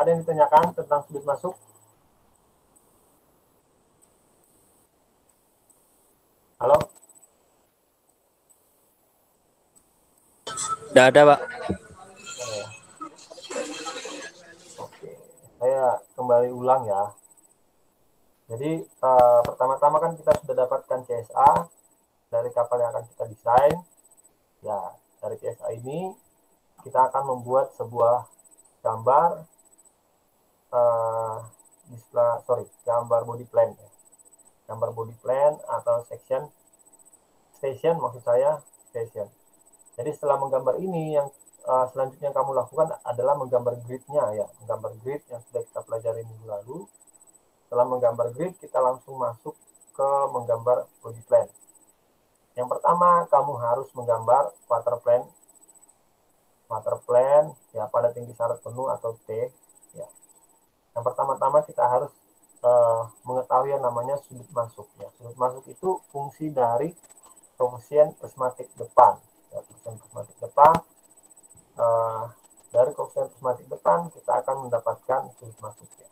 Ada yang ditanyakan tentang sudut masuk? Halo? Tidak ada, Pak. Oke, saya kembali ulang ya. Jadi pertama-tama kan kita sudah dapatkan CSA dari kapal yang akan kita desain. Ya, dari CSA ini kita akan membuat sebuah gambar gambar body plan ya. Gambar body plan atau station maksud saya station. Jadi setelah menggambar ini, yang selanjutnya kamu lakukan adalah menggambar gridnya ya, menggambar grid yang sudah kita pelajari minggu lalu. Setelah menggambar grid, kita langsung masuk ke menggambar body plan. Yang pertama, kamu harus menggambar water plan ya pada tinggi syarat penuh atau T ya. Yang pertama-tama kita harus mengetahui yang namanya sudut masuk ya. Sudut masuk itu fungsi dari koefisien prismatik depan ya, koefisien prismatik depan. Dari koefisien prismatik depan kita akan mendapatkan sudut masuk ya.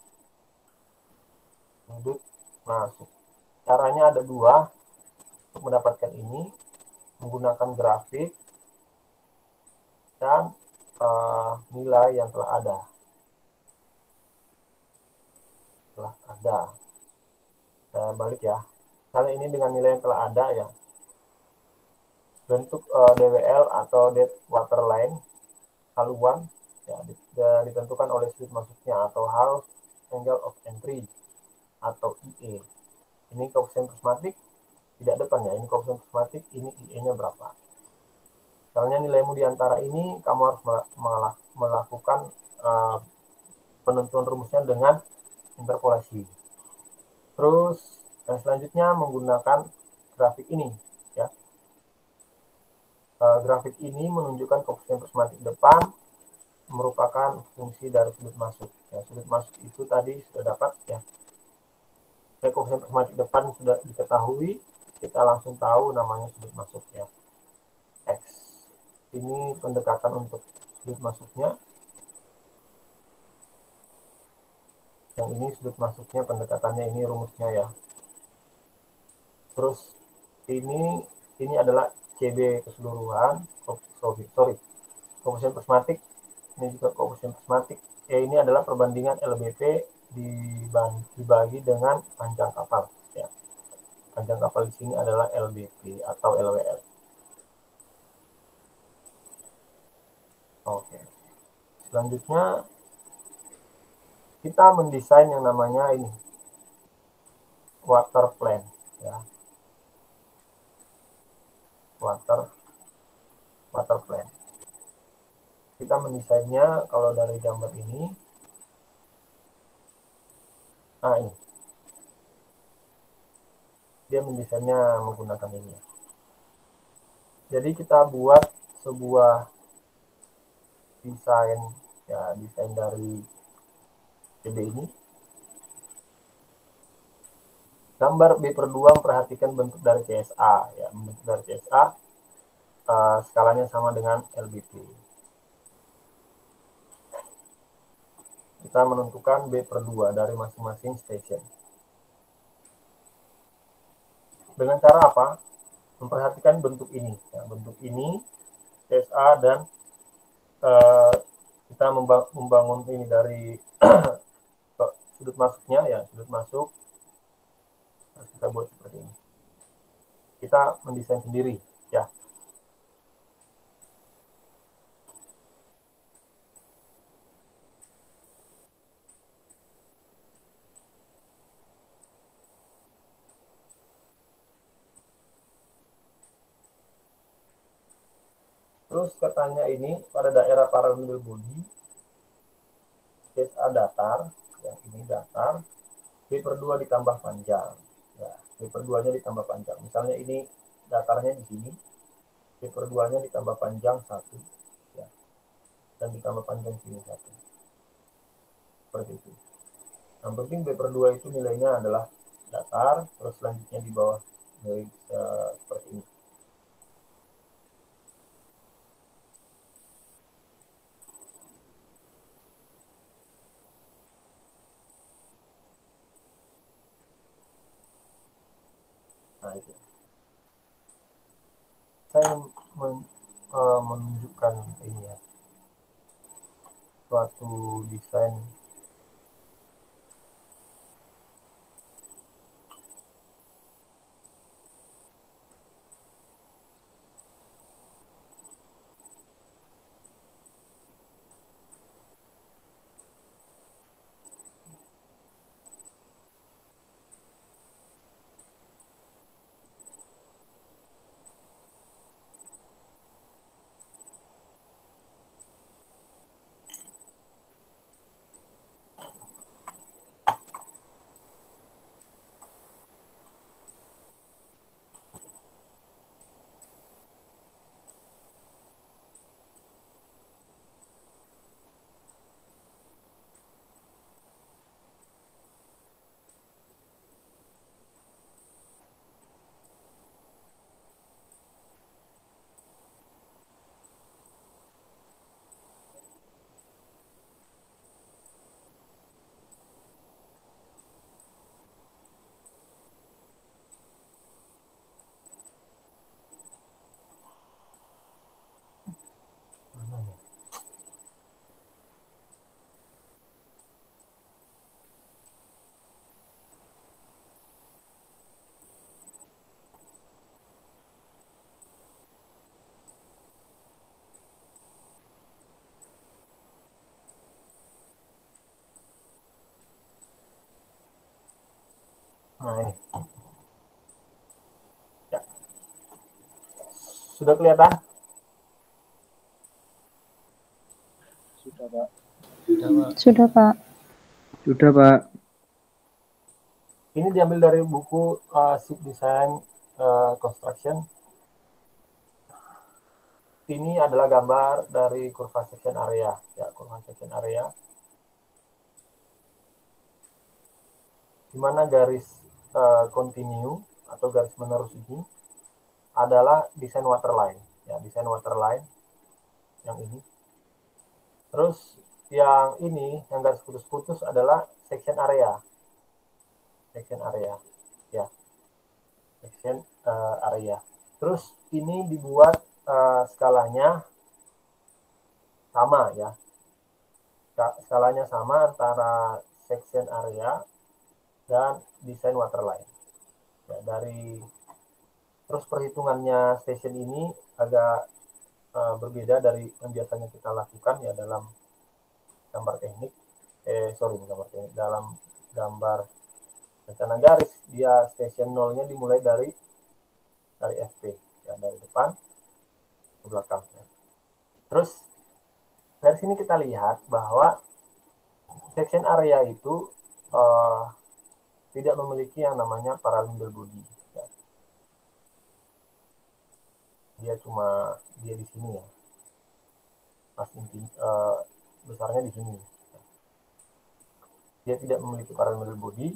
Sudut masuk, caranya ada dua untuk mendapatkan ini, menggunakan grafik dan nilai yang telah ada. Saya balik ya. Kali ini dengan nilai yang telah ada ya. Bentuk DWL atau dead water line haluan ya, ditentukan oleh sudut masuknya atau house angle of entry atau IE. Ini koefisien prismatik tidak depan ya. Ini koefisien prismatik, ini IE-nya berapa. Soalnya nilaimu di antara ini kamu harus melakukan penentuan rumusnya dengan interpolasi. Terus yang selanjutnya menggunakan grafik ini ya. Grafik ini menunjukkan koefisien prismatik depan merupakan fungsi dari sudut masuk ya. Sudut masuk itu tadi sudah dapat ya. Koefisien prismatik depan sudah diketahui, kita langsung tahu namanya sudut masuk ya, X. Ini pendekatan untuk sudut masuknya. Yang ini sudut masuknya, pendekatannya, ini rumusnya ya. Terus ini adalah CB keseluruhan, koefisien prismatik. Ini juga koefisien prismatik. Ini adalah perbandingan LBP dibagi dengan panjang kapal ya. Panjang kapal di sini adalah LBP atau LWL. Oke. Selanjutnya kita mendesain yang namanya ini water plan ya. Water plan. Kita mendesainnya kalau dari gambar ini. Nah, ini. Dia mendesainnya menggunakan ini. Jadi kita buat sebuah desain ya, desain dari CB ini. Gambar B/2 memperhatikan bentuk dari CSA ya, bentuk dari CSA skalanya sama dengan LBP. Kita menentukan B/2 dari masing-masing station. Dengan cara apa? Memperhatikan bentuk ini ya, bentuk ini CSA dan kita membangun ini dari sudut masuknya ya, sudut masuk harus kita buat seperti ini. Kita mendesain sendiri ya. Terus katanya ini pada daerah paralel body CSA datar, yang ini datar, B/2 ditambah panjang ya, B/2 nya ditambah panjang. Misalnya ini datarnya di sini, B/2 nya ditambah panjang 1 ya, dan ditambah panjang sini 1 seperti itu. Yang penting B/2 itu nilainya adalah datar, terus selanjutnya di bawah nilai seperti ini. saya menunjukkan ini ya, suatu desain. Nah ini ya, sudah kelihatan? Sudah, Pak. Sudah, Pak. Sudah, Pak. Ini diambil dari buku Ship Design Construction. Ini adalah gambar dari kurva section area, ya, kurva section area, di mana garis continue atau garis menerus ini adalah desain waterline, ya, desain waterline yang ini. Terus yang ini, yang garis putus-putus adalah section area, ya, section area. Terus ini dibuat skalanya sama, ya, skalanya sama antara section area dan desain waterline. Ya, terus perhitungannya station ini agak berbeda dari yang biasanya kita lakukan ya dalam gambar teknik. Dalam gambar rencana garis, dia station nolnya dimulai dari FP, ya, dari depan ke belakang. Ya. Terus dari sini kita lihat bahwa section area itu tidak memiliki yang namanya parallel body. Ya. Dia di sini ya, besarnya di sini. Dia tidak memiliki parallel body.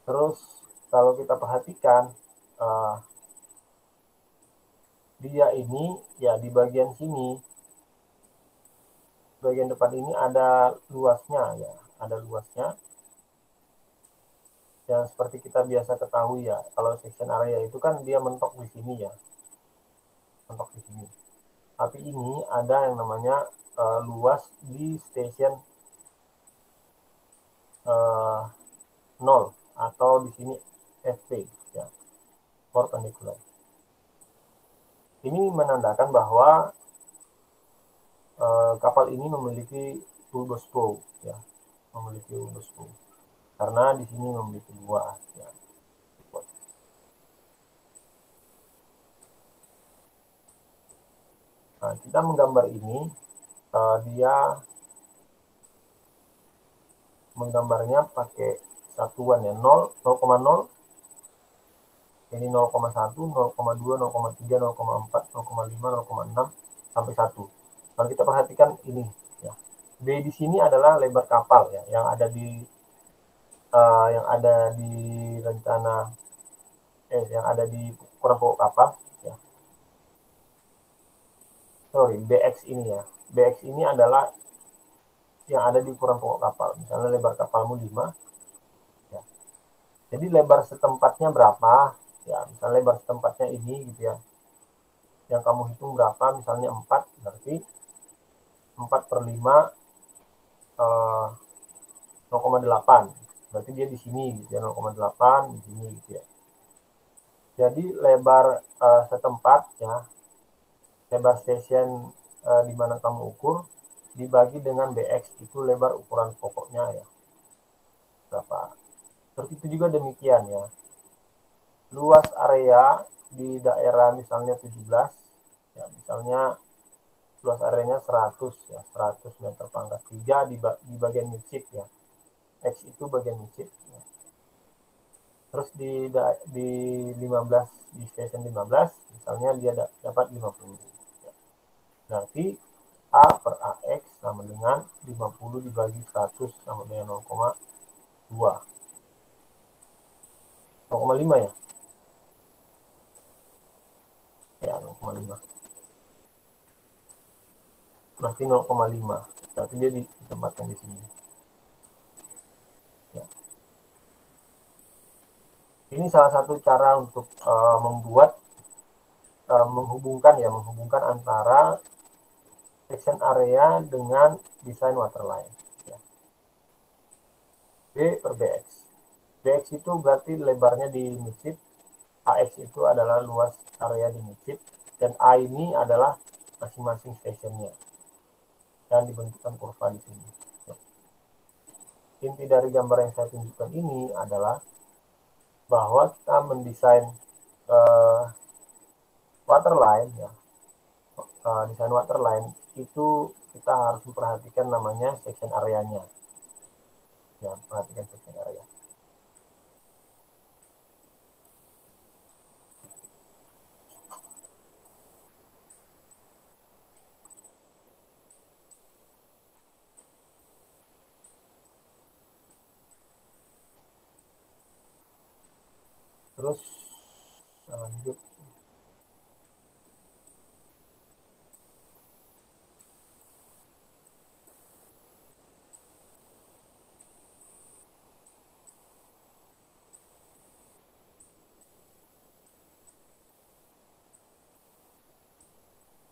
Terus kalau kita perhatikan dia ini ya di bagian sini, bagian depan ini ada luasnya, ya, ada luasnya. Yang seperti kita biasa ketahui ya, kalau section area itu kan dia mentok di sini ya, mentok di sini. Tapi ini ada yang namanya luas di station 0 atau di sini FP, ya, perpendicular. Ini menandakan bahwa kapal ini memiliki bulbous bow, ya, memiliki bulbous bow. Karena di sini memiliki luas, ya. Nah, kita menggambar ini, dia menggambarnya pakai satuan ya, 0,0, ini 0,1, 0,2, 0,3, 0,4, 0,5, 0,6 sampai 1. Kalau kita perhatikan ini ya. B di sini adalah lebar kapal ya, yang ada di rencana yang ada di ukuran pokok kapal ya. BX ini ya. BX ini adalah yang ada di ukuran pokok kapal. Misalnya lebar kapalmu 5 ya. Jadi lebar setempatnya berapa? Ya, misalnya lebar setempatnya ini gitu ya. Yang kamu hitung berapa, misalnya 4, berarti 4 per 5 0,8. Berarti dia di sini gitu ya, 0,8 di sini gitu ya. Jadi lebar setempat ya, lebar station di mana kamu ukur dibagi dengan BX, itu lebar ukuran pokoknya ya. Berapa? Terus itu juga demikian ya. Luas area di daerah misalnya 17 ya, misalnya luas areanya 100 ya, 100 meter pangkat 3 di bagian midship ya. X itu bagian midship ya. Terus di 15, di station 15 misalnya dia dapat 50 ya. Berarti A per AX sama dengan 50 dibagi 100 sama dengan 0,2, 0,5 ya. Ya, 0,5. Berarti 0,5. Berarti dia ditempatkan di sini. Ya. Ini salah satu cara untuk membuat menghubungkan antara section area dengan desain waterline. Ya. B per BX. BX itu berarti lebarnya di midship, AX itu adalah luas area di midship, dan A ini adalah masing-masing stationnya. Dan dibentukkan kurva di sini. Ya. Inti dari gambar yang saya tunjukkan ini adalah bahwa kita mendesain waterline ya, desain waterline itu kita harus memperhatikan namanya section area-nya ya, perhatikan section area. Terus lanjut.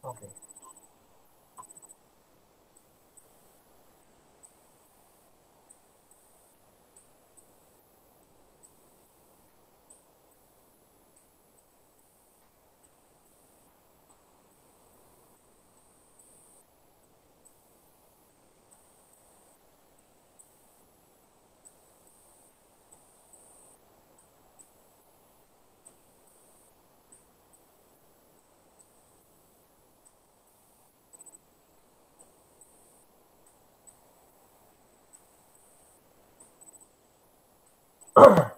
Oke.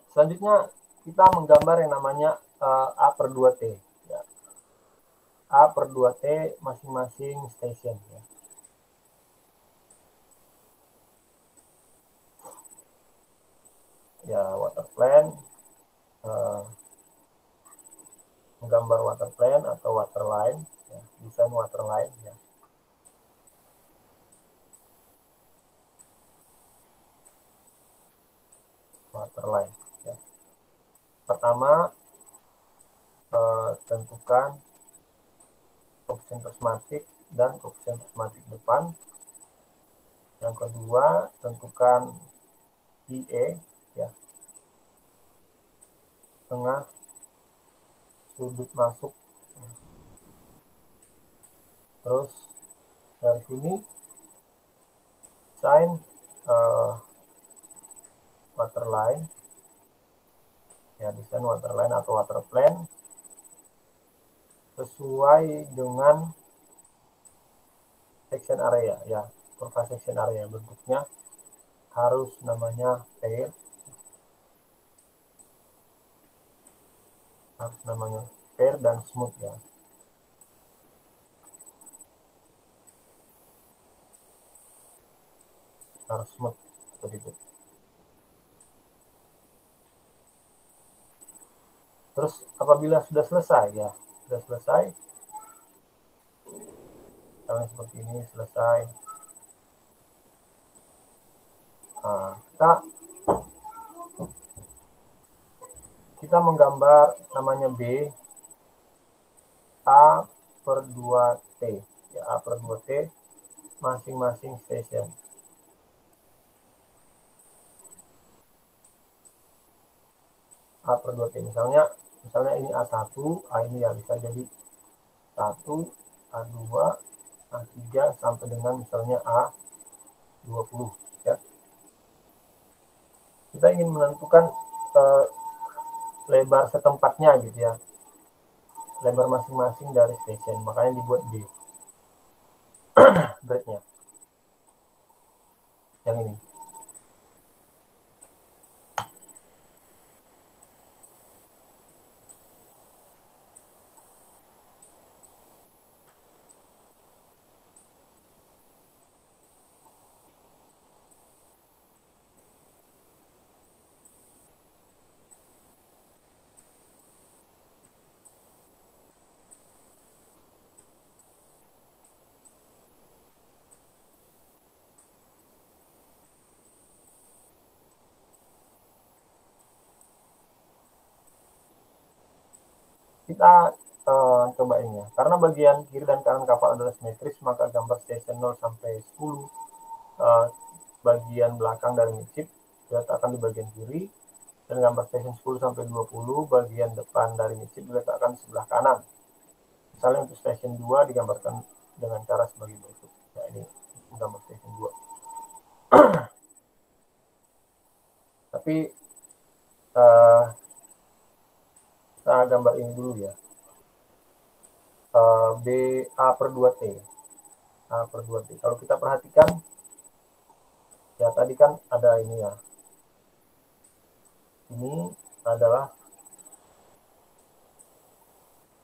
Selanjutnya kita menggambar yang namanya A per 2T ya. A per 2T masing-masing station ya. Ya, water plane, menggambar water plane atau waterline ya, desain waterline ya. Waterline ya. Pertama, tentukan koefisien prismatik dan koefisien prismatik depan. Yang kedua, tentukan IE ya, tengah sudut masuk. Terus dari sini desain waterline ya, desain waterline atau water plane sesuai dengan section area ya, kurva section area. Bentuknya harus namanya pair, dan smooth ya. Harus smooth seperti itu. Terus apabila sudah selesai ya, misalnya seperti ini selesai. Nah, kita kita menggambar namanya B A per 2T, ya, A per 2T masing-masing station. A per 2T, misalnya ini A1, A ini ya bisa jadi 1, A2, A3 sampai dengan misalnya A20, ya. Kita ingin menentukan lebar setempatnya gitu ya, lebar masing-masing dari station, makanya dibuat B breadnya yang ini. Kita coba ini ya, karena bagian kiri dan kanan kapal adalah simetris, maka gambar station 0 sampai 10 bagian belakang dari midship diletakkan di bagian kiri, dan gambar station 10 sampai 20 bagian depan dari midship diletakkan di sebelah kanan. Misalnya untuk station 2 digambarkan dengan cara sebagai berikut. Nah, ini gambar station 2. Tapi kita gambar ini dulu ya. B A per 2T. A per 2T. Kalau kita perhatikan, ya tadi kan ada ini ya. Ini adalah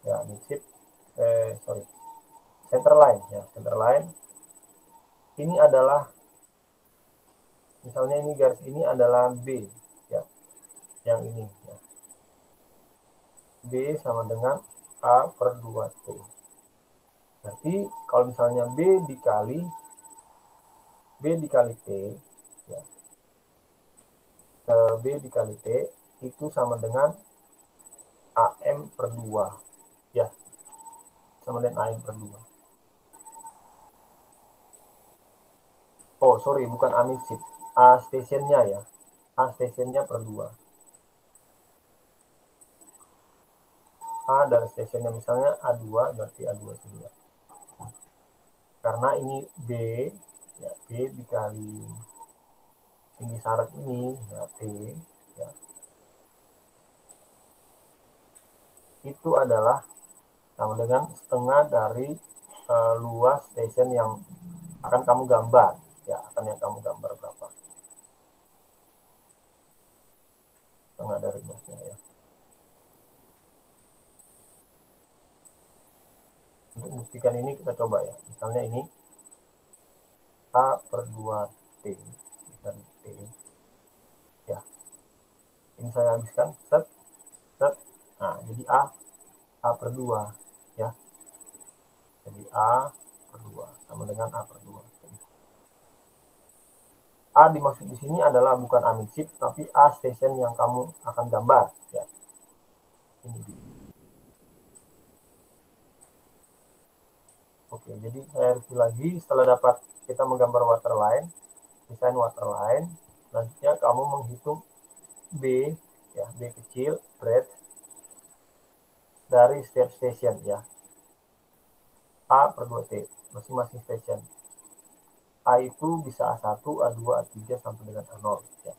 ya midship, center line ya, center line. Ini adalah misalnya ini garis ini adalah B ya, yang ini ya. B sama dengan A per 2T. Berarti kalau misalnya B dikali T ya, B dikali T itu sama dengan AM per 2 ya, sama dengan AM per 2. Oh sorry, bukan A midship, A stationnya ya, A stationnya per 2. A dari stationnya misalnya A2, berarti A2 juga. Karena ini B, ya B dikali tinggi syarat ini, ya T, ya. Itu adalah sama dengan setengah dari luas station yang akan kamu gambar, ya akan yang kamu gambar berapa. Setengah dari luasnya ya. Untuk membuktikan ini kita coba ya, misalnya ini A per 2T dan T ya, ini saya habiskan set. Nah jadi A per 2 ya, jadi A per 2 sama dengan A per 2. A dimaksud di sini adalah bukan A midship, tapi A station yang kamu akan gambar ya. Ini. Oke, jadi saya review lagi. Setelah dapat kita menggambar waterline, desain waterline, selanjutnya kamu menghitung B, ya B kecil, breadth dari setiap station ya. A per 2T, masing-masing station. A itu bisa A1, A2, A3 sampai dengan A0 ya.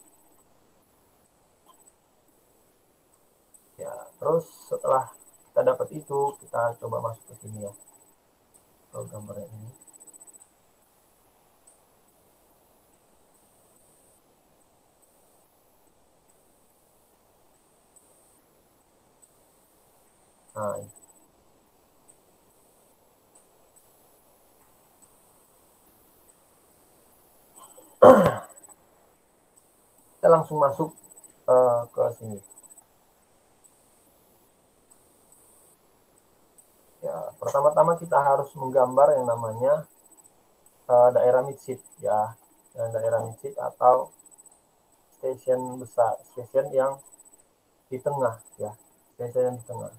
Ya, terus setelah kita dapat itu, kita coba masuk ke sini ya. Gambarnya ini. Nah, kita langsung masuk ke sini. Ya, pertama-tama kita harus menggambar yang namanya daerah midship ya, daerah midship atau station besar, station yang di tengah ya, station yang di tengah.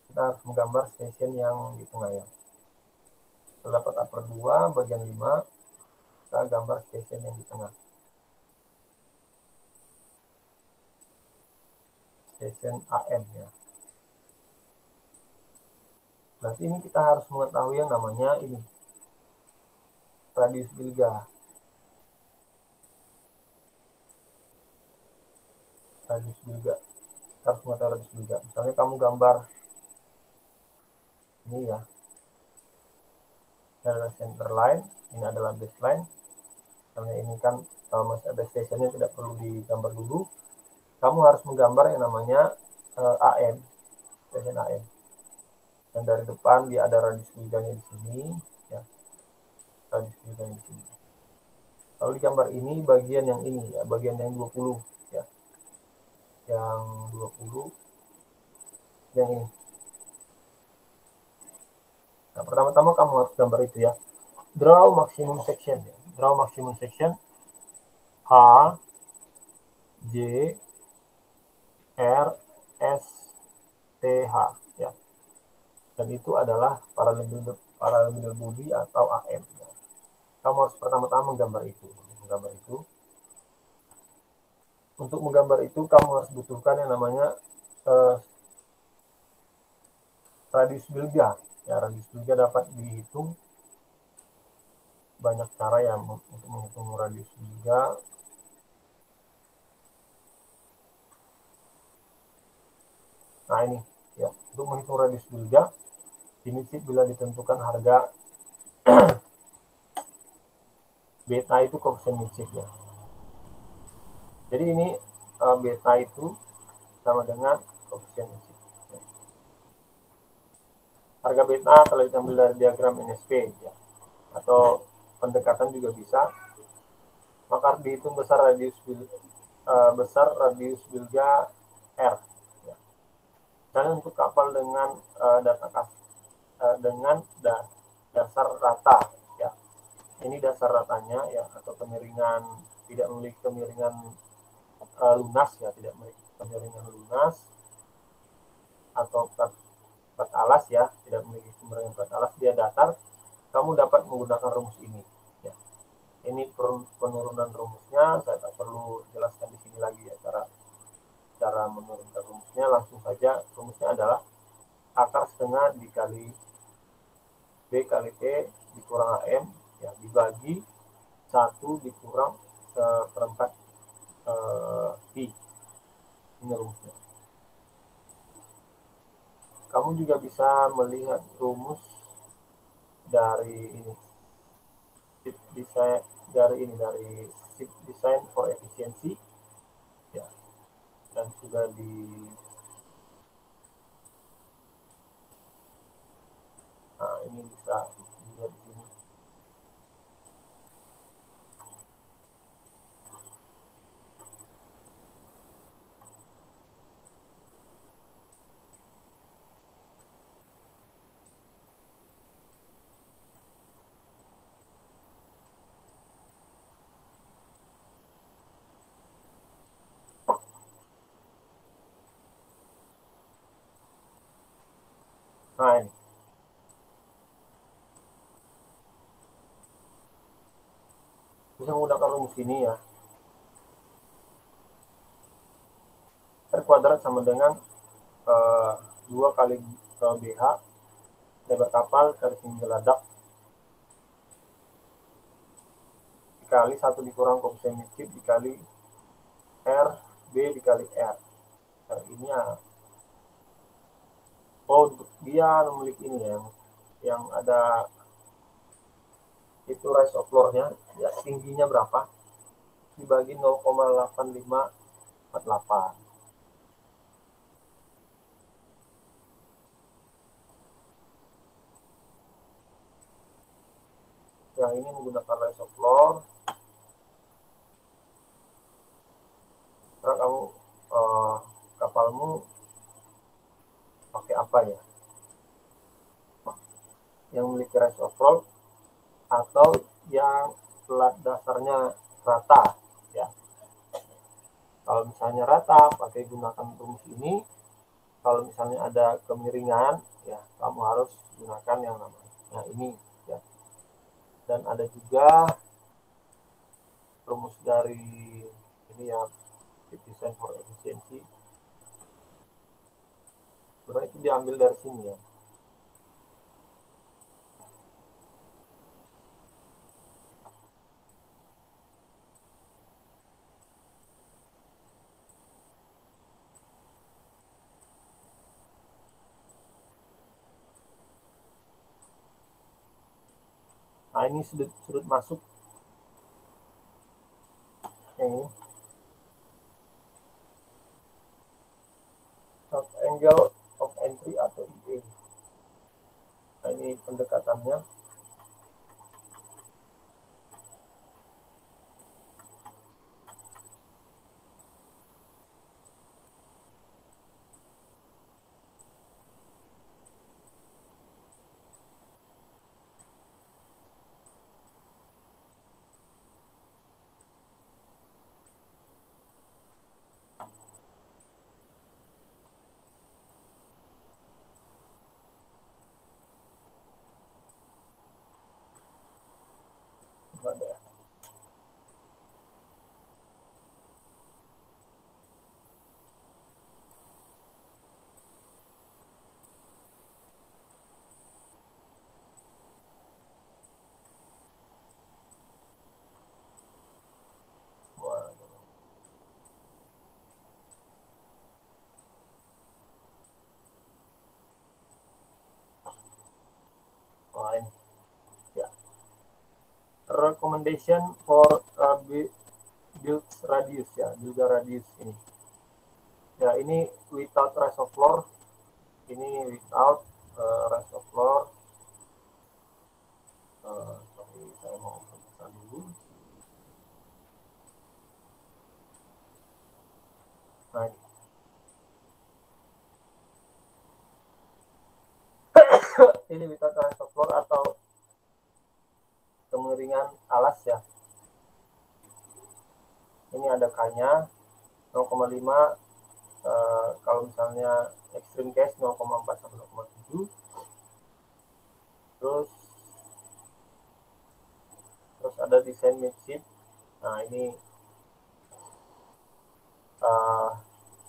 Kita harus menggambar station yang di tengah ya. Terdapat upper 2 bagian 5, kita gambar station yang di tengah. Station AM ya. Nah, ini kita harus mengetahui yang namanya ini radius bilga. Radius bilga. Kita harus mengetahui radius bilga. Misalnya kamu gambar ini ya. Ini adalah center line, ini adalah baseline. Karena ini kan masih ada stationnya, tidak perlu digambar dulu. Kamu harus menggambar yang namanya AM, station AM. Dan dari depan dia ada radius bilganya di sini, ya. Radius bilganya di sini. Lalu di gambar ini bagian yang ini ya, bagian yang 20 ya. Yang 20 yang ini. Nah, pertama-tama kamu harus gambar itu ya. Draw maximum section ya. Draw maximum section H J R S T H ya. Dan itu adalah parallelogram body atau AM ya. Kamu harus pertama-tama menggambar itu. Untuk menggambar itu kamu harus butuhkan yang namanya radius bilga. Ya, radius bilga dapat dihitung banyak cara ya untuk menghitung radius bilga. Nah, ini ya, untuk menghitung radius bilga ini sih bila ditentukan harga beta itu koefisien Minshev ya. Jadi ini beta itu sama dengan koefisien Minshev. Harga beta kalau diambil dari diagram NSP ya, atau pendekatan juga bisa. Maka dihitung besar radius bilga R. Ya. Misalnya untuk kapal dengan dasar rata ya. Ini dasar ratanya ya, atau kemiringan, tidak memiliki kemiringan lunas ya, tidak memiliki kemiringan lunas atau plat alas ya, tidak memiliki kemiringan plat alas, dia datar. Kamu dapat menggunakan rumus ini ya. Ini penurunan rumusnya, saya tak perlu jelaskan di sini lagi ya, cara menurunkan rumusnya. Langsung saja, rumusnya adalah akar setengah dikali B kali T dikurang AM ya, dibagi 1 dikurang seperempat Pi. Ini rumusnya. Kamu juga bisa melihat rumus dari ini, dari design for efficiency ya, dan juga ini bisa dilihat di sini. Nah, ini bisa menggunakan rumus ini ya. R kuadrat sama dengan 2 kali BH lebar kapal garis geladak dikali 1 dikurang koefisien Minshev dikali R B dikali R. Ini ya. Untuk dia memiliki ini ya, yang ada itu rise of floor-nya ya, tingginya berapa, dibagi 0,8548. Yang ini menggunakan rise of floor. Karena kamu kapalmu pakai apa ya, yang memiliki rise of floor atau yang plat dasarnya rata ya. Kalau misalnya rata, pakai gunakan rumus ini. Kalau misalnya ada kemiringan, ya kamu harus gunakan yang namanya ini, ya. Dan ada juga rumus dari ini ya, efficient for efficiency. Sebenarnya itu diambil dari sini ya. Nah, ini sudut masuk ini angle of entry atau IE. Nah, ini pendekatannya. Ada. Wah, ini ya. Recommendation for build radius ya, juga radius ini. Ya, ini without reservoir, ini without reservoir. Sorry, saya mau periksa dulu. Nah, ini without reservoir atau kemiringan alas ya. Ini ada K-nya 0,5. Kalau misalnya extreme case 0,4 sampai 0,7. Terus ada desain midship. Nah, ini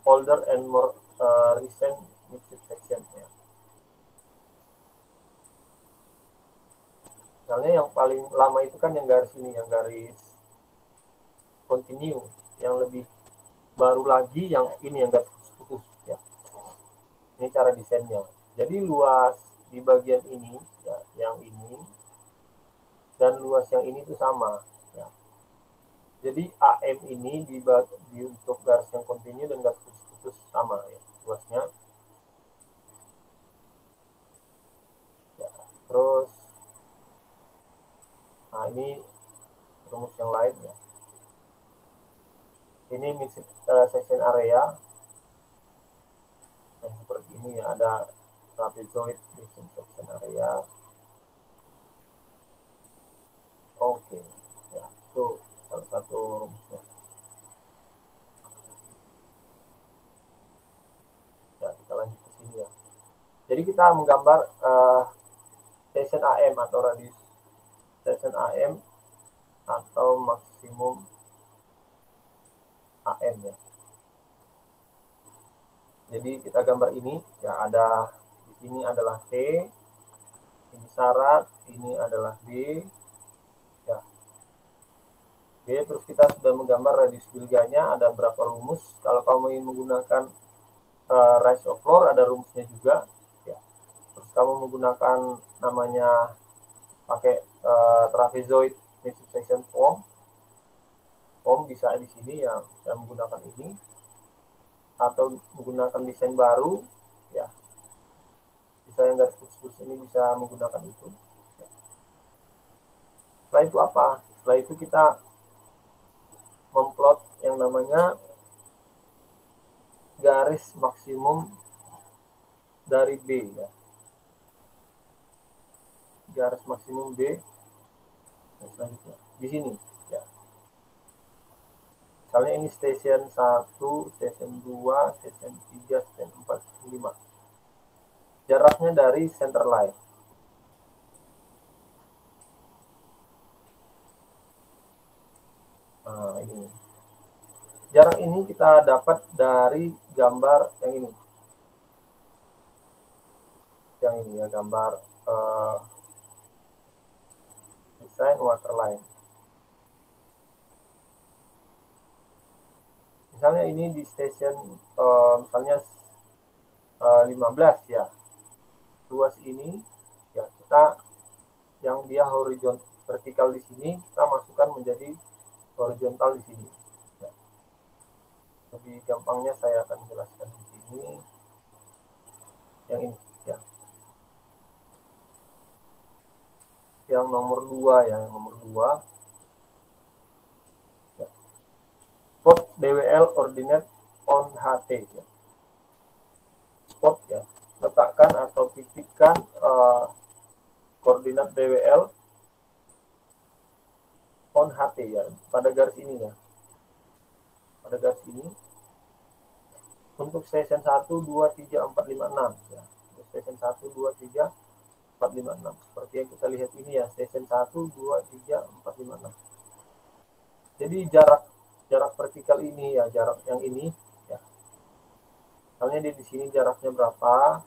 older and more recent midship section ya. Misalnya yang paling lama itu kan yang garis ini, yang garis continue. Yang lebih baru lagi yang ini, yang garis putus ya. Ini cara desainnya. Jadi luas di bagian ini ya, yang ini dan luas yang ini itu sama ya. Jadi AM ini dibagi untuk garis yang continue dan garis putus sama ya, luasnya ya. Terus nah, ini rumus yang lain ya. Ini section area yang seperti ini ya, ada trapezoid section area. Oke ya, itu salah satu rumusnya. Ya, kita lanjut ke sini ya. Jadi kita menggambar section AM atau radius section AM atau maksimum AM ya. Jadi kita gambar ini ya, ada di sini adalah T, ini syarat, ini adalah B ya. B, terus kita sudah menggambar radius bilganya, ada berapa rumus. Kalau kamu ingin menggunakan rise of floor, ada rumusnya juga ya. Terus kamu menggunakan namanya pakai trapezoid section form bisa di sini ya, saya menggunakan ini, atau menggunakan desain baru ya, bisa yang garis khusus ini bisa menggunakan itu ya. Setelah itu apa? Setelah itu kita memplot yang namanya garis maksimum dari B ya, garis maksimum B selanjutnya di sini ya. Misalnya ini station 1, station 2, station 3, station 4, station 5. Jaraknya dari center line. Nah, ini. Jarak ini kita dapat dari gambar yang ini. Yang ini ya, gambar desain waterline. Misalnya ini di station misalnya 15 ya. Luas ini ya kita yang dia horizontal vertikal di sini kita masukkan menjadi horizontal di sini. Ya. Lebih gampangnya saya akan jelaskan di sini. Yang ini ya. Yang nomor 2 ya, yang nomor 2. Ya. Spot DWL ordinate on HT ya. Spot ya. Letakkan atau titikkan koordinat DWL on HT ya, pada garis ini ya. Pada garis ini. Untuk station 1, 2, 3, 4, 5, 6 ya. Untuk station 1, 2, 3, 4, 5, 6. Seperti yang kita lihat ini ya, station 1, 2, 3, 4, 5, 6. Jadi jarak vertikal ini ya, jarak yang ini ya. Misalnya di sini jaraknya berapa?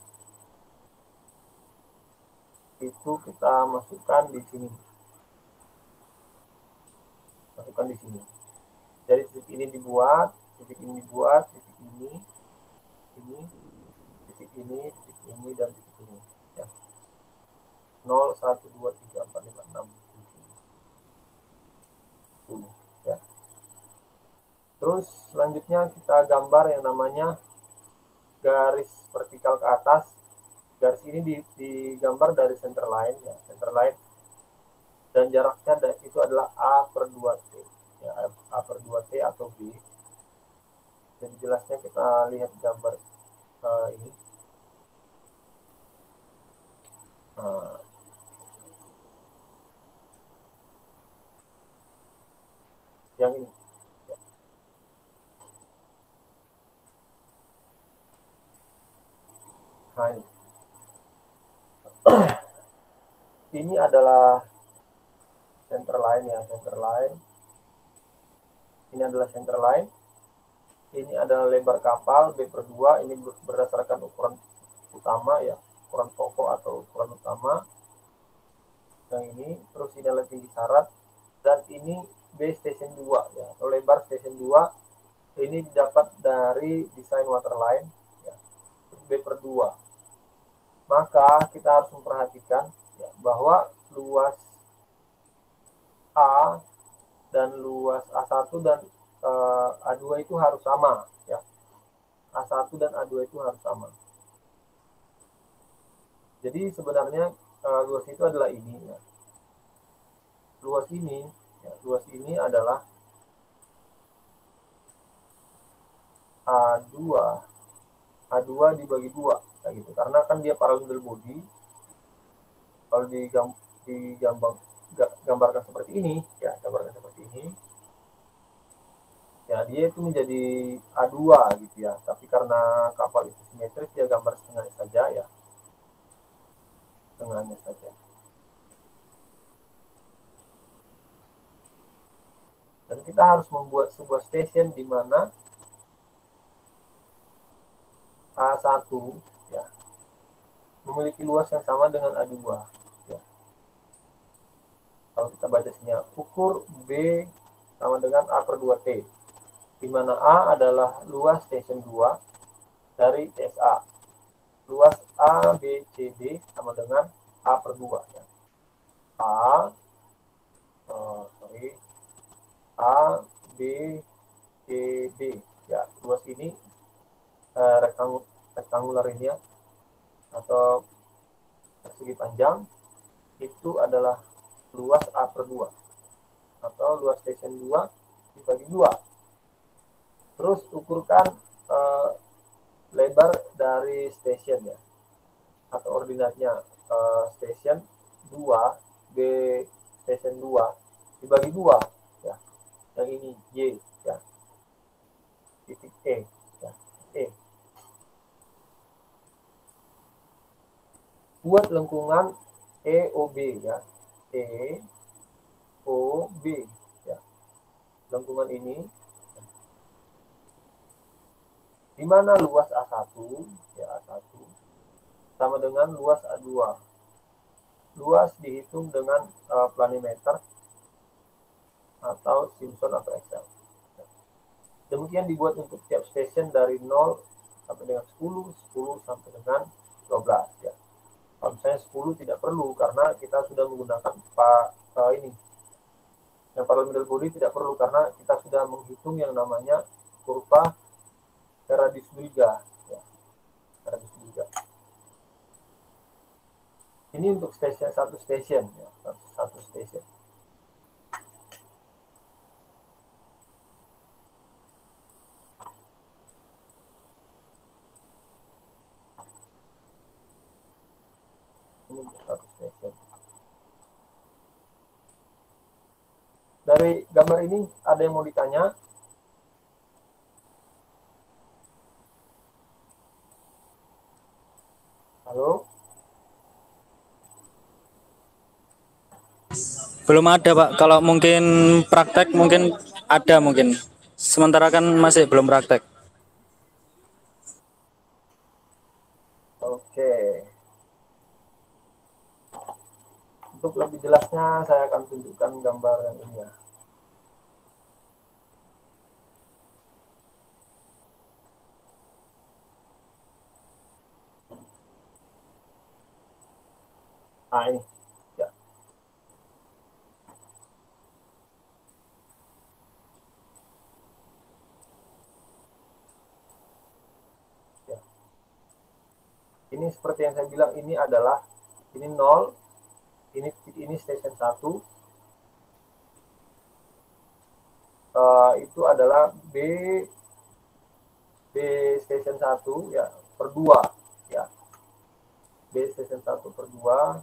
Itu kita masukkan di sini. Masukkan di sini. Jadi titik ini dibuat, titik ini dibuat, titik ini, titik ini, dan titik ini. Ya. 0, 1, 2, 3, 4, 5, 6. Ya. Terus selanjutnya kita gambar yang namanya garis vertikal ke atas. Garis ini digambar dari center line ya, center line, dan jaraknya itu adalah A/2T ya, A/2T atau B. Jadi jelasnya kita lihat gambar ini. Yang ini ya. Nah, ini adalah center line ya, center line. Ini adalah center line. Ini adalah lebar kapal B/2. Ini berdasarkan ukuran utama ya, ukuran pokok atau ukuran utama. Yang ini, terus ini adalah tinggi syarat, dan ini B station 2 ya, atau lebar station 2. Ini didapat dari desain waterline ya, B/2. Maka kita harus memperhatikan ya, bahwa luas A dan luas A1 dan A2 itu harus sama ya. A1 dan A2 itu harus sama. Jadi sebenarnya luas itu adalah ini ya. Luas ini adalah A2 dibagi 2 kayak gitu. Karena kan dia parallel body. Kalau digambarkan seperti ini ya, ya dia itu menjadi A2 gitu ya. Tapi karena kapal itu simetris, dia gambar setengahnya saja ya. Setengahnya saja. Dan kita harus membuat sebuah station di mana A1 ya memiliki luas yang sama dengan A2 ya. Kalau kita baca sini, ukur B sama dengan A/2T, di mana A adalah luas station 2 dari TSA. Luas A, B, C, D sama dengan A/2 ya. A, B, C, D ya. Luas ini rektangular ini ya, atau persegi panjang, itu adalah luas A/2 atau luas station 2 dibagi 2. Terus ukurkan lebar dari station ya, atau ordinatnya station 2 B station 2 dibagi 2 ya. Yang ini Y ya. titik E, ya, E. Buat lengkungan EOB ya, EOB ya, lengkungan ini, di mana luas A1 ya, A1 sama dengan luas A2. Luas dihitung dengan planimeter atau Simpson atau Excel. Demikian dibuat untuk setiap station dari 0 sampai dengan 10, 10 sampai dengan 12 ya. Kalau misalnya 10 tidak perlu karena kita sudah menggunakan ini. Yang parameter body tidak perlu karena kita sudah menghitung yang namanya kurva radius Brugge ya. Radius Brugge. Ini untuk satu station ya, satu station. Ini untuk satu station. Dari gambar ini ada yang mau ditanya? Halo? Belum ada Pak, kalau mungkin praktek mungkin ada mungkin. Sementara kan masih belum praktek. Oke. Untuk lebih jelasnya saya akan tunjukkan gambar yang ini ya. Nah ini ya. Ya. Ini seperti yang saya bilang, ini adalah ini 0, ini station 1. Itu adalah B station 1 ya per 2 ya. B station 1 per 2.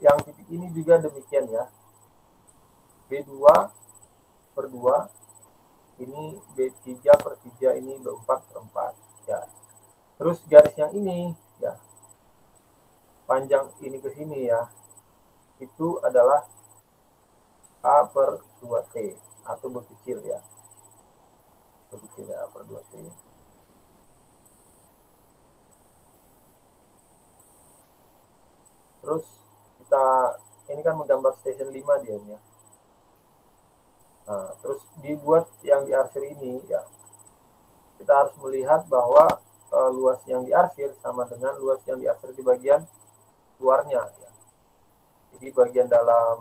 Yang titik ini juga demikian ya. B2 per 2. Ini B3 per 3, ini B4 per 4 ya. Terus garis yang ini ya, panjang ini ke sini ya, itu adalah A per 2T atau berkecil ya. Berkecil ya, A per 2T. Terus kita ini kan menggambar station 5 dia ya. Nah, terus dibuat yang diarsir ini ya. Kita harus melihat bahwa luas yang diarsir sama dengan luas yang diarsir di bagian luarnya ya. Jadi bagian dalam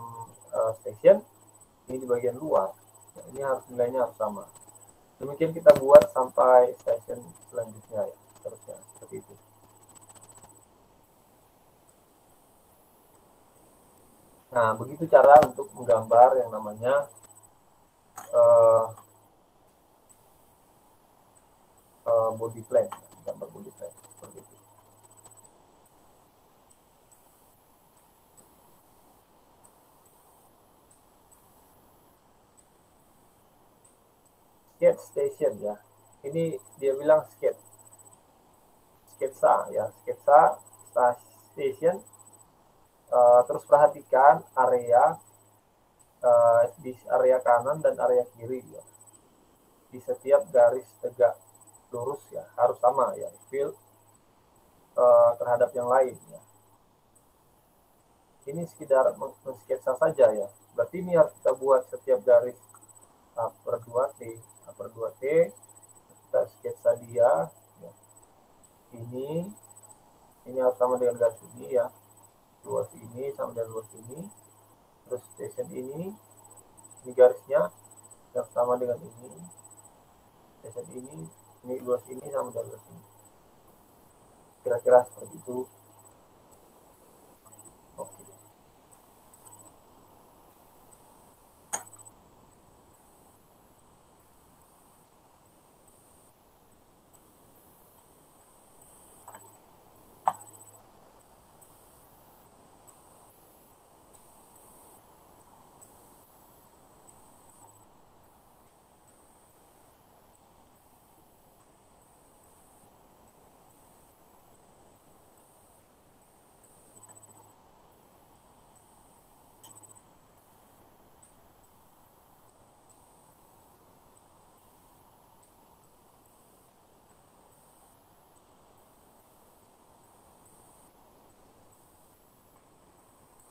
station ini di bagian luar. Nah, ini harus nilainya harus sama. Demikian kita buat sampai station selanjutnya ya. Terusnya seperti itu. Nah, begitu cara untuk menggambar yang namanya body plan, gambar body plan seperti itu. Sketch station ya. Ini dia bilang sketsa ya, sketsa station. Terus perhatikan area di area kanan dan area kiri ya. Di setiap garis tegak lurus ya harus sama ya, fill terhadap yang lain ya. Ini sekedar mensketsa saja ya. Berarti ini harus kita buat setiap garis A per 2T, A per 2T, kita sketsa dia ya. Ini harus sama dengan garis ini ya. Luas ini sama dengan luas ini. Terus station ini garisnya yang sama dengan ini. Station ini luas ini sama dengan luas ini. Kira-kira seperti itu. Oke.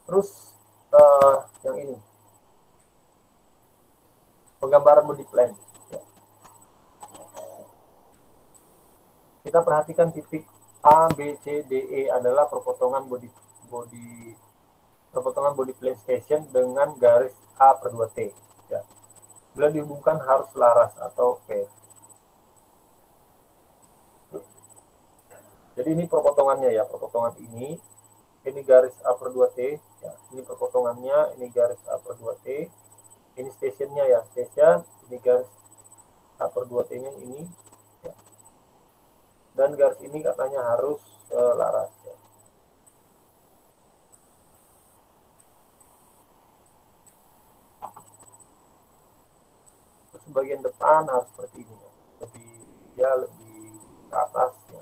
Terus yang ini penggambaran body plan. Kita perhatikan titik A, B, C, D, E adalah perpotongan body plan station dengan garis A per 2T. Ya. Bila dihubungkan harus selaras atau P. Jadi ini perpotongannya ya, perpotongan ini garis A per 2T, ya. Ini perpotongannya, ini garis A per 2T, ini stationnya ya, station, ini garis A per 2T-nya ini, ya. Dan garis ini katanya harus selaras. Ya. Terus bagian depan harus seperti ini, ya. Lebih ke atas. Ya.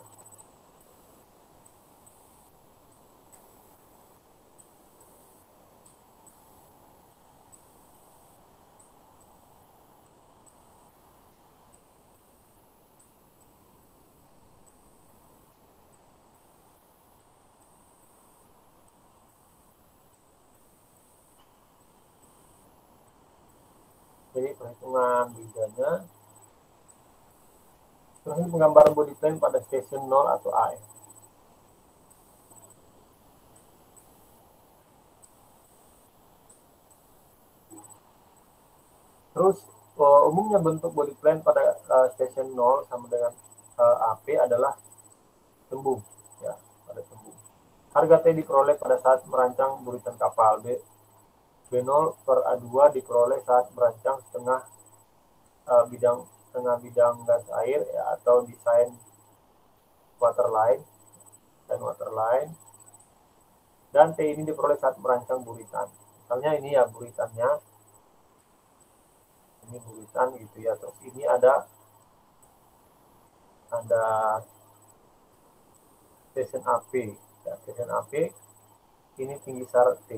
Jadi perhitungan bidanya. Terus ini penggambaran body plan pada station 0 atau AF. Terus umumnya bentuk body plan pada station 0 sama dengan AP adalah tembung, ya, pada tembung. Harga T diperoleh pada saat merancang buritan kapal. B0 per A2 diperoleh saat merancang setengah bidang gas air, ya, atau desain waterline dan T ini diperoleh saat merancang buritan. Misalnya ini ya buritannya, ini buritan gitu ya. Terus ini ada station AP, ya, station AP ini tinggi syarat T.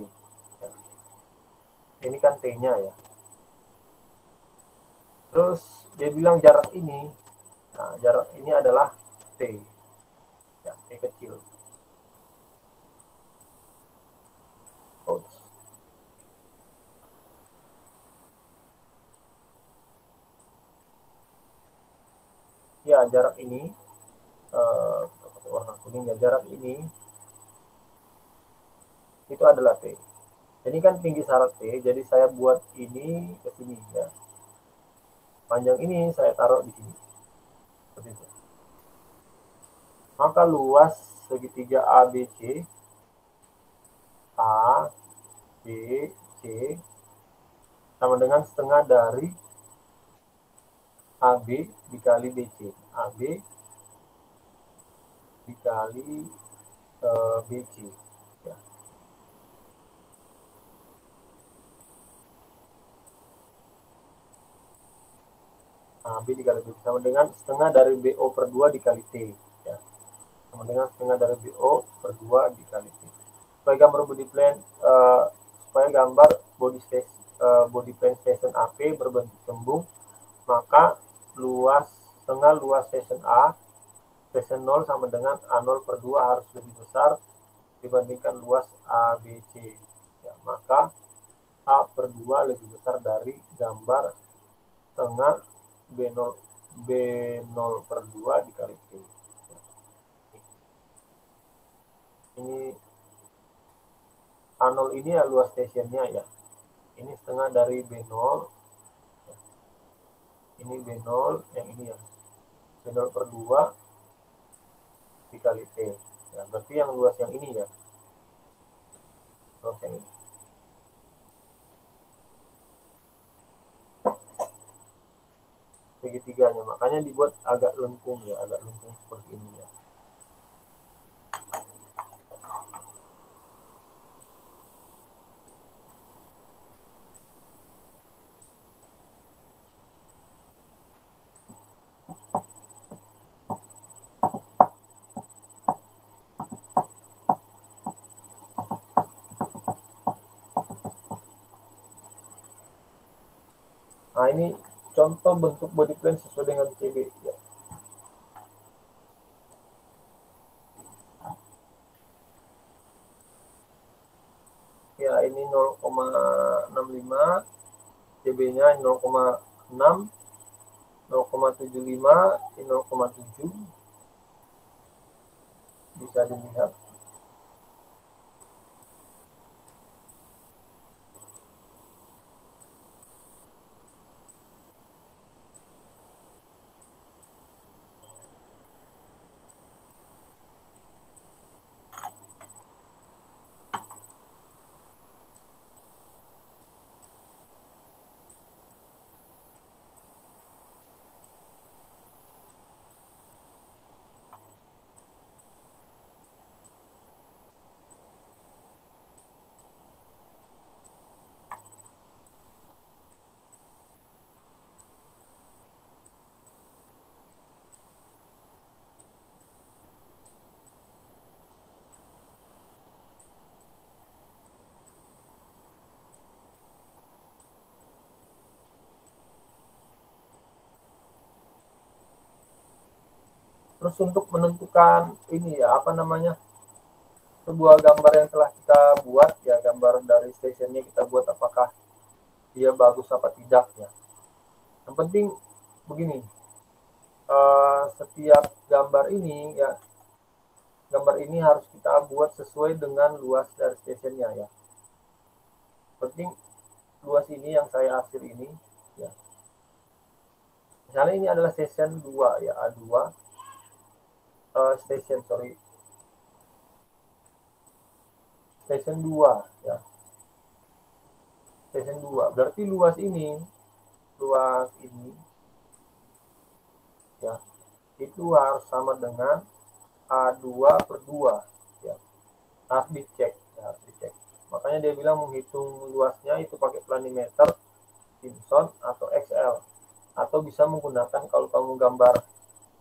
Ya. Ini kan T-nya ya. Terus dia bilang jarak ini, nah, jarak ini adalah T, ya, T kecil. Oops. Ya, jarak ini warna kuning ya, jarak ini itu adalah T. Ini kan tinggi syarat T, jadi saya buat ini ke sini ya. Panjang ini saya taruh di sini. Seperti itu. Maka luas segitiga ABC A, B, C sama dengan setengah dari AB dikali BC. AB dikali BC. Ya. AB dikali BC sama dengan setengah dari BO per 2 dikali T. Ya. Sama dengan setengah dari BO per 2 dikali T. Supaya gambar body plan, body plan station AP berbentuk tembung, maka setengah luas station A, station 0 sama dengan A0 per 2 harus lebih besar dibandingkan luas ABC. Ya, maka A per 2 lebih besar dari gambar setengah B0 per 2 dikali T. Ini A0 ini ya luas stationnya ya. Ini setengah dari B0. Ini B0, yang ini ya. B0 per 2 dikali T. Ya, berarti yang luas yang ini ya. Luas yang ini. Segitiganya, makanya dibuat agak lengkung ya, agak lengkung seperti ini ya. Nah, ini contoh bentuk body plan sesuai dengan CB ya. Ya, 0,65, CB-nya 0,6, 0,75, 0,7, bisa dilihat. Terus untuk menentukan ini ya, apa namanya, sebuah gambar yang telah kita buat ya, gambar dari stationnya kita buat, apakah dia bagus apa tidak ya. Yang penting begini, setiap gambar ini ya, gambar ini harus kita buat sesuai dengan luas dari stationnya ya. Penting luas ini yang saya arsir ini ya. Misalnya ini adalah station 2 ya, A2 station 2 ya. Station 2 berarti luas ini ya, itu harus sama dengan A2/2 ya. Harus dicek. Makanya dia bilang menghitung luasnya itu pakai planimeter, Simpson atau XL, atau bisa menggunakan kalau kamu gambar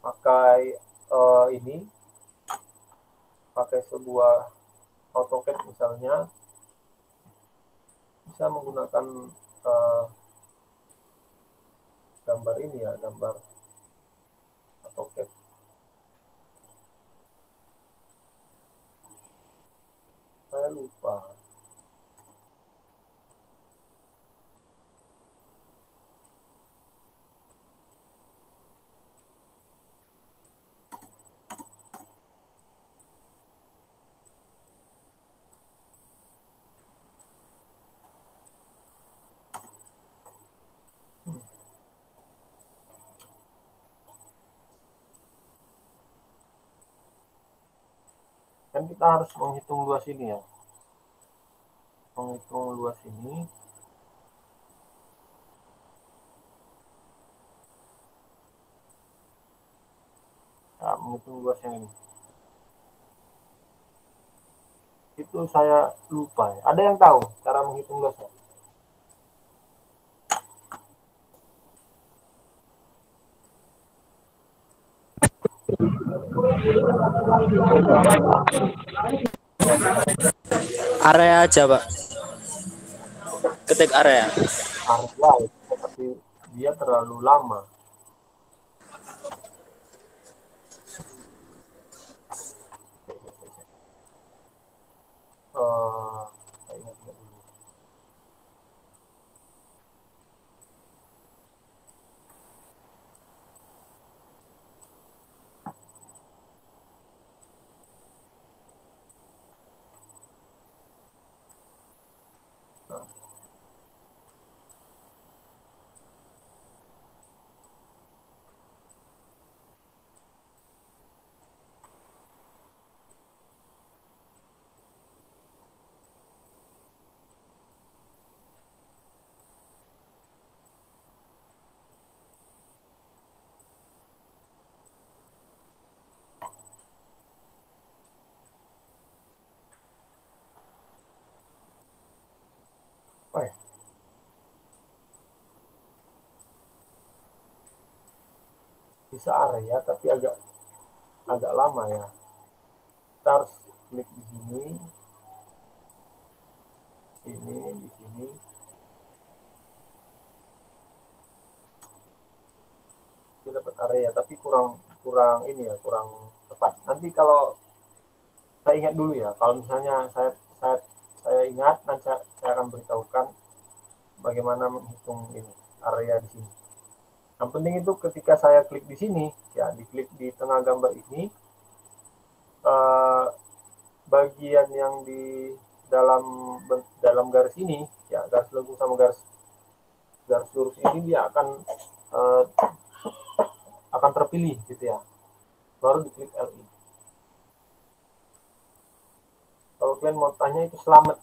pakai ini, pakai sebuah AutoCAD misalnya, bisa menggunakan gambar ini ya, gambar AutoCAD. Saya lupa. Kan kita harus menghitung luas ini ya. Menghitung luas ini. Nah, menghitung luas yang ini. Itu saya lupa ya. Ada yang tahu cara menghitung luasnya? Area aja, Pak. Ketik area. Area itu, tapi dia terlalu lama. Saya ingat dulu. Oh ya. Bisa area tapi agak lama ya. Kita harus klik di sini, di sini. Kita dapat area tapi kurang ini ya, kurang tepat. Nanti kalau saya ingat dulu ya, kalau misalnya saya ingat, nanti saya akan beritahukan bagaimana menghitung ini area di sini. Yang penting itu ketika saya klik di sini, ya diklik di tengah gambar ini, bagian yang di dalam garis ini, ya garis lengkung sama garis lurus ini dia akan terpilih gitu ya. Baru diklik LI. Kalau kalian mau tanya itu selamat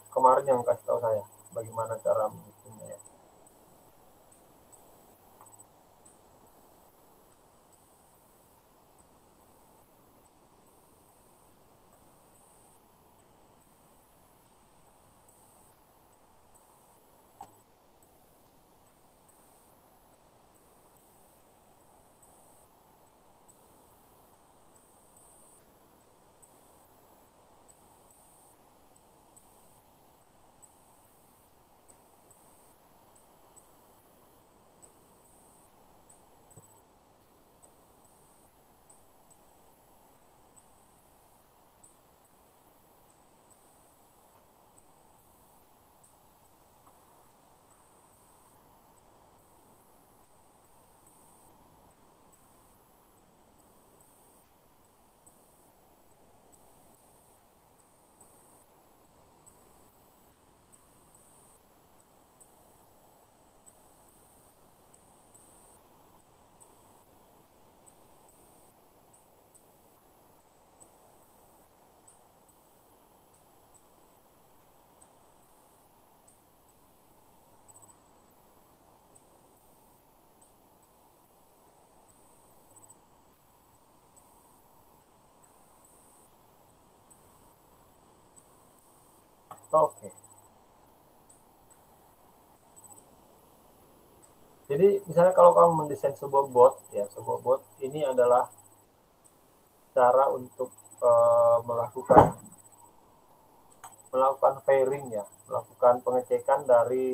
kemarin yang kasih tahu saya bagaimana cara menghitungnya ya. Oke. Jadi misalnya kalau kamu mendesain sebuah bot, ya sebuah bot ini adalah cara untuk melakukan pairing ya, melakukan pengecekan dari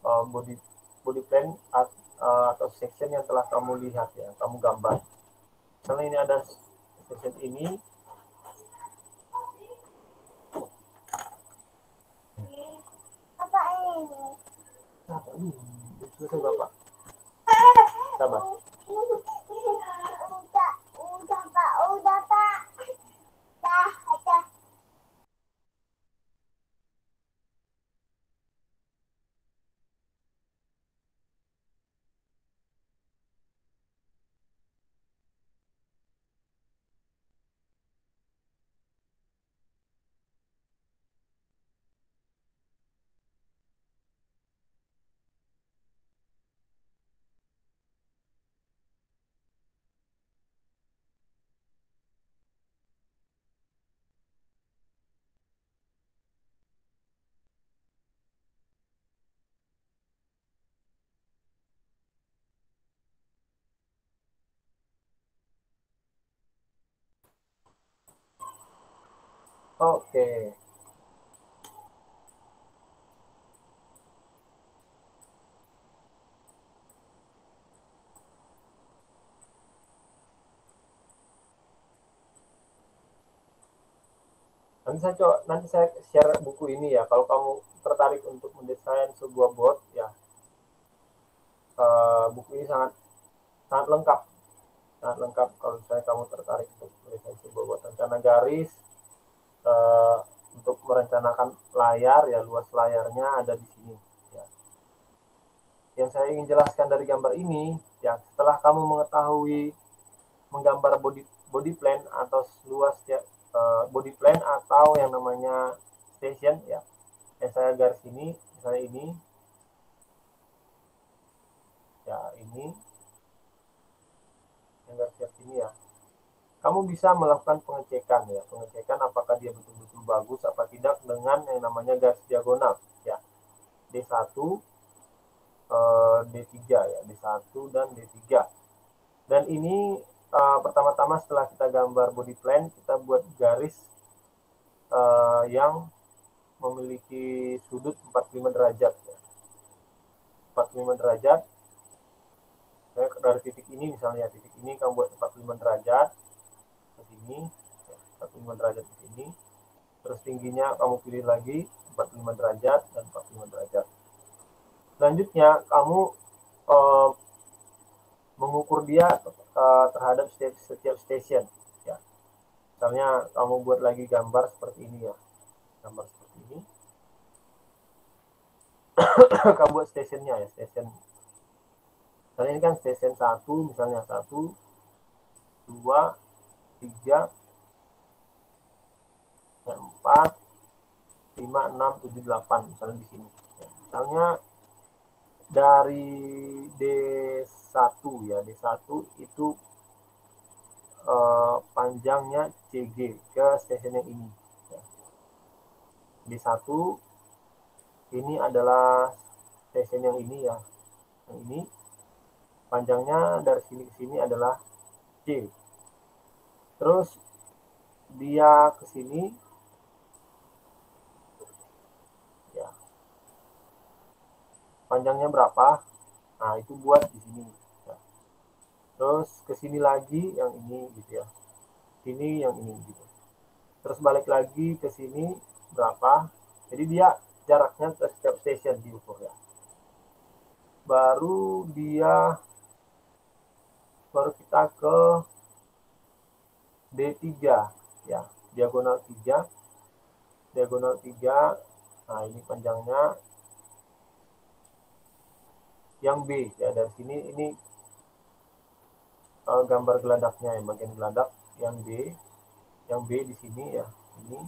body plan atau section yang telah kamu lihat ya, kamu gambar. Misalnya ini ada section ini. Selesai Bapak. Sabar. Udah Pak. Dah. Oke. Nanti saya share buku ini ya. Kalau kamu tertarik untuk mendesain sebuah bot ya, buku ini sangat lengkap. Sangat lengkap kalau misalnya kamu tertarik untuk mendesain sebuah bot. Rencana garis, untuk merencanakan layar ya, luas layarnya ada di sini ya. Yang saya ingin jelaskan dari gambar ini ya, setelah kamu mengetahui menggambar body plan atau luas ya, body plan atau yang namanya station ya, yang saya garis ini, misalnya ini ya, ini yang garis ini ya, kamu bisa melakukan pengecekan ya, pengecekan apakah dia betul-betul bagus apa tidak dengan yang namanya garis diagonal ya, D1, D3 ya, D1 dan D3. Dan ini pertama-tama setelah kita gambar body plan, kita buat garis yang memiliki sudut 45 derajat ya. 45 derajat. Dari titik ini misalnya, titik ini kamu buat 45 derajat ke sini, 45 derajat ke sini. Terus tingginya kamu pilih lagi 45 derajat dan 45 derajat. Selanjutnya kamu mengukur dia terhadap setiap station ya. Misalnya kamu buat lagi gambar seperti ini ya, gambar seperti ini. Kamu buat stationnya ya, station. Misalnya ini kan station 1, misalnya 1, 2, 3, 4, 5, 6, 7, 8 misalnya di sini. Ya, misalnya dari D1 ya, D1 itu panjangnya CG ke stasiun yang ini. Ya. D1 ini adalah stasiun yang ini ya, yang ini panjangnya dari sini ke sini adalah C. Terus dia ke sini ya, panjangnya berapa? Nah itu buat di sini. Ya. Terus ke sini lagi yang ini gitu ya, sini yang ini gitu. Terus balik lagi ke sini berapa? Jadi dia jaraknya ke setiap station diukur ya. Baru kita ke D3 ya, diagonal 3. Nah ini panjangnya yang B ya, dari sini ini gambar geladaknya ya, bagian geladak yang B di sini ya, ini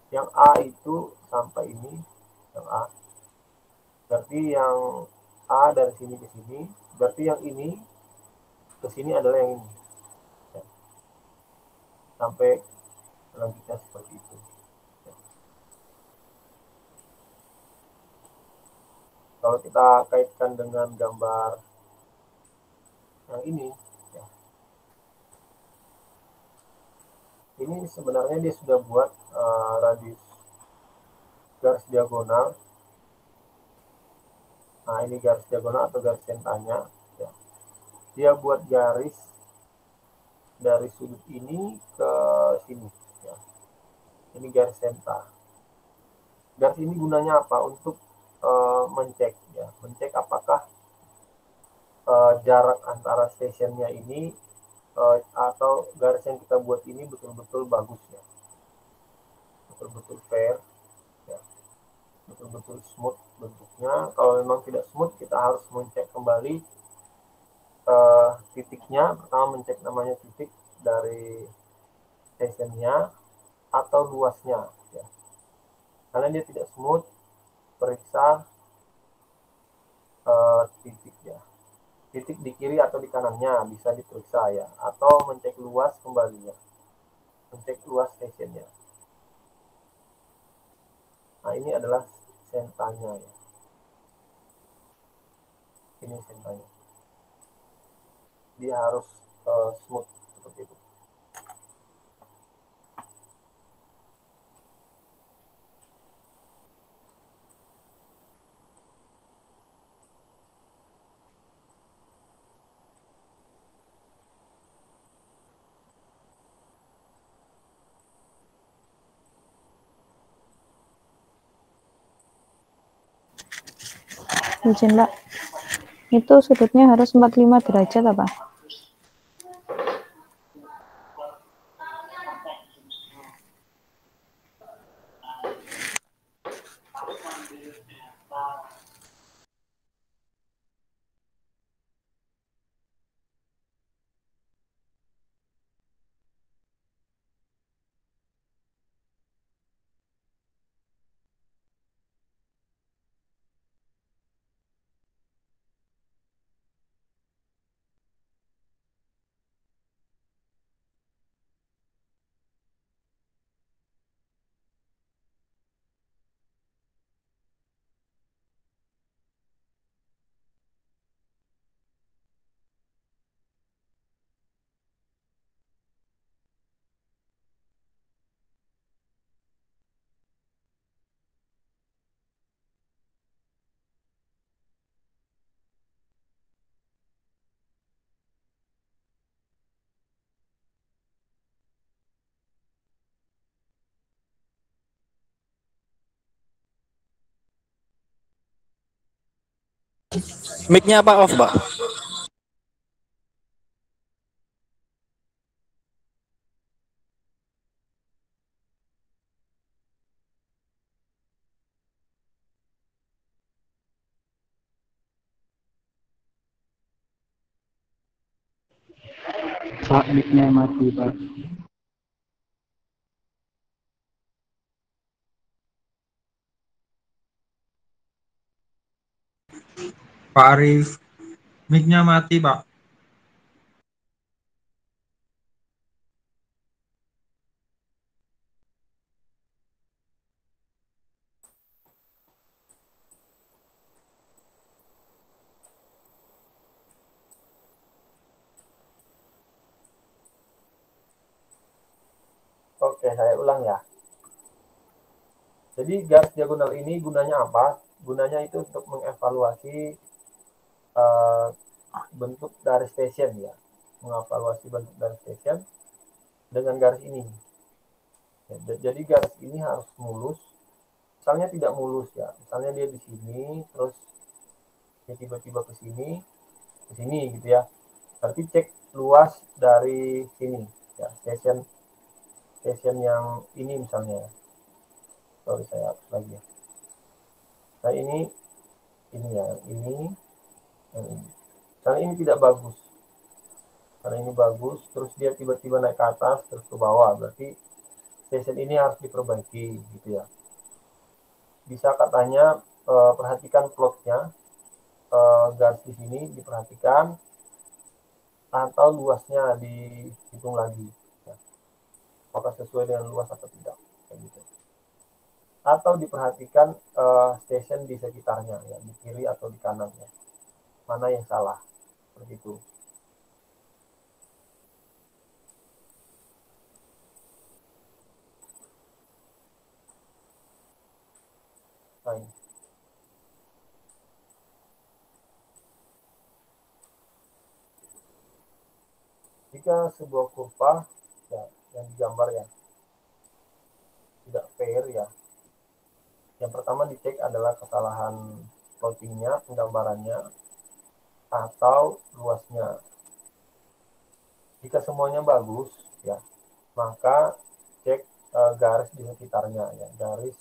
yang A itu sampai ini, yang A berarti yang A dari sini ke sini, berarti yang ini ke sini adalah yang ini ya. Sampai selanjutnya seperti itu ya. Kalau kita kaitkan dengan gambar yang ini ya, ini sebenarnya dia sudah buat radius garis diagonal. Nah ini garis diagonal atau garis sentanya ya. Dia buat garis dari sudut ini ke sini ya. Ini garis senta. Garis ini gunanya apa? Untuk mencek ya, mencek apakah jarak antara stationnya ini atau garis yang kita buat ini betul-betul bagus ya, betul-betul fair ya, betul-betul smooth bentuknya. Kalau memang tidak smooth, kita harus mencek kembali titiknya. Pertama mencek namanya titik dari stationnya atau luasnya ya. Karena dia tidak smooth, periksa titik ya, titik di kiri atau di kanannya bisa diperiksa ya, atau mencek luas kembali ya, mencek luas stationnya. Nah ini adalah sentanya ya, ini sentanya, dia harus smooth seperti itu. Izin Mbak, itu sudutnya harus 45 derajat apa? Mic-nya apa off, Pak? Pak, mic-nya mati, Pak. Pak Arif, mic-nya mati, Pak. Oke, saya ulang ya. Jadi garis diagonal ini gunanya apa? Gunanya itu untuk mengevaluasi bentuk dari station ya. Mengevaluasi bentuk dari station dengan garis ini. Ya, jadi garis ini harus mulus. Misalnya tidak mulus ya. Misalnya dia di sini, terus dia tiba-tiba ke sini gitu ya. Berarti cek luas dari sini ya, station yang ini misalnya. Sorry, saya hapus lagi ya. Nah ini ya, ini yang ini. Karena ini tidak bagus. Karena ini bagus, terus dia tiba-tiba naik ke atas, terus ke bawah. Berarti station ini harus diperbaiki gitu ya. Bisa katanya perhatikan plotnya, garis di sini diperhatikan, atau luasnya dihitung lagi. Ya. Apakah sesuai dengan luas atau tidak. Kayak gitu. Atau diperhatikan station di sekitarnya, ya, di kiri atau di kanan. Ya. Mana yang salah. Seperti itu. Nah, jika sebuah kurva ya, yang digambar ya tidak fair ya, yang pertama dicek adalah kesalahan plottingnya, penggambarannya, atau luasnya. Jika semuanya bagus ya, maka cek garis di sekitarnya ya, garis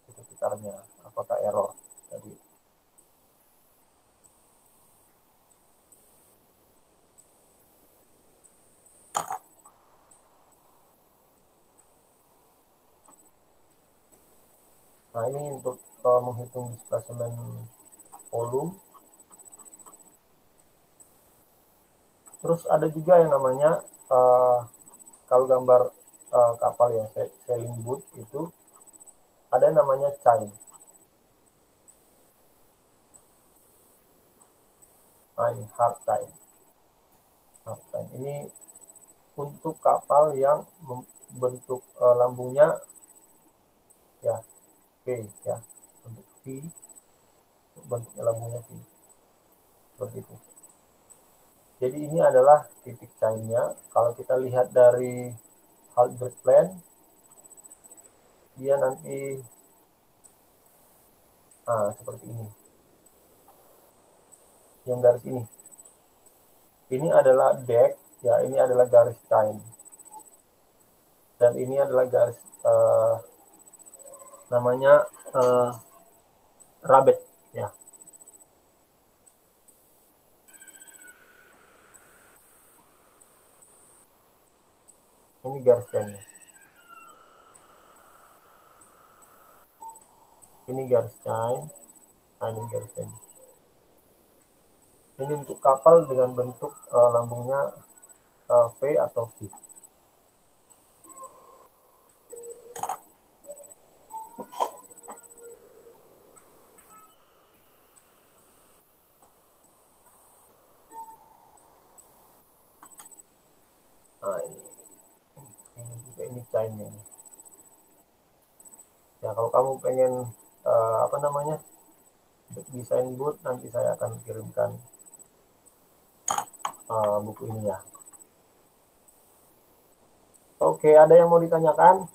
di sekitarnya apakah error. Jadi nah ini untuk menghitung displacement volume. Terus ada juga yang namanya kalau gambar kapal ya, sailing boat itu ada yang namanya chain. Nah, ini hard chain. Hard chain ini untuk kapal yang bentuk lambungnya ya V ya, bentuk V, bentuknya lambungnya V seperti itu. Jadi ini adalah titik chainnya. Kalau kita lihat dari Hilbert plan, dia nanti seperti ini. Yang garis ini adalah deck ya, ini adalah garis chain, dan ini adalah garis namanya rabet ya. Ini garis chainnya. Ini garis chain. Nah, ini garis chain. Ini untuk kapal dengan bentuk lambungnya V atau V. Nah, ini juga ini chainnya. Ya, kalau kamu pengen apa namanya desain boot, nanti saya akan kirimkan buku ini ya. Oke, ada yang mau ditanyakan?